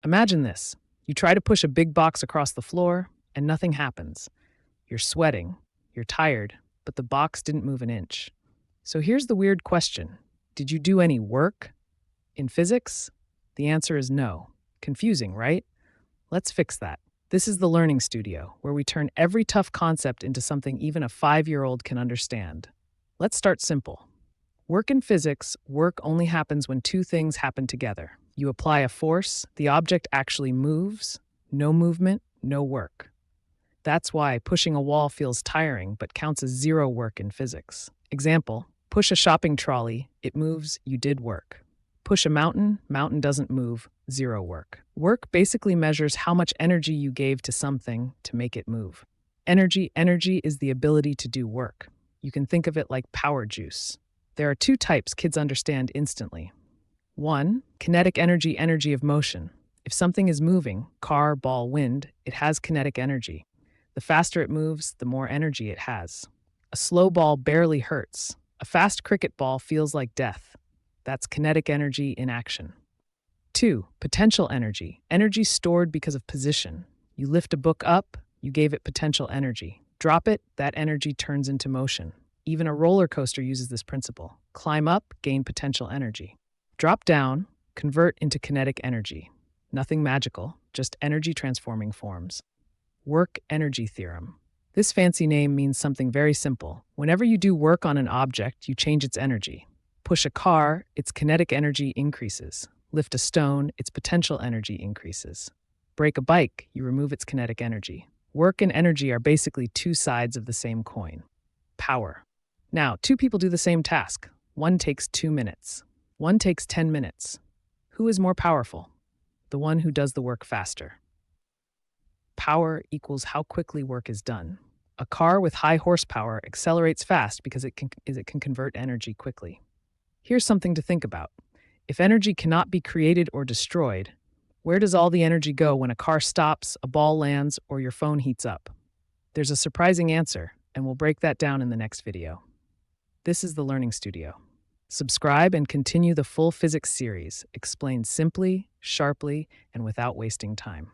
Imagine this. You try to push a big box across the floor, and nothing happens. You're sweating, you're tired, but the box didn't move an inch. So here's the weird question. Did you do any work? In physics, the answer is no. Confusing, right? Let's fix that. This is the Learning Studio, where we turn every tough concept into something even a 5-year-old can understand. Let's start simple. Work in physics, work only happens when two things happen together. You apply a force, the object actually moves. No movement, no work. That's why pushing a wall feels tiring but counts as zero work in physics. Example, push a shopping trolley, it moves, you did work. Push a mountain, mountain doesn't move, zero work. Work basically measures how much energy you gave to something to make it move. Energy is the ability to do work. You can think of it like power juice. There are two types kids understand instantly. 1. Kinetic energy of motion. If something is moving, car, ball, wind, it has kinetic energy. The faster it moves, the more energy it has. A slow ball barely hurts. A fast cricket ball feels like death. That's kinetic energy in action. 2. Potential energy. Energy stored because of position. You lift a book up, you gave it potential energy. Drop it, that energy turns into motion. Even a roller coaster uses this principle. Climb up, gain potential energy. Drop down, convert into kinetic energy. Nothing magical, just energy transforming forms. Work energy theorem. This fancy name means something very simple. Whenever you do work on an object, you change its energy. Push a car, its kinetic energy increases. Lift a stone, its potential energy increases. Break a bike, you remove its kinetic energy. Work and energy are basically two sides of the same coin. Power. Now, two people do the same task. One takes 2 minutes. One takes 10 minutes. Who is more powerful? The one who does the work faster. Power equals how quickly work is done. A car with high horsepower accelerates fast because it can convert energy quickly. Here's something to think about. If energy cannot be created or destroyed, where does all the energy go when a car stops, a ball lands, or your phone heats up? There's a surprising answer, and we'll break that down in the next video. This is the Learning Studio. Subscribe and continue the full physics series, explained simply, sharply, and without wasting time.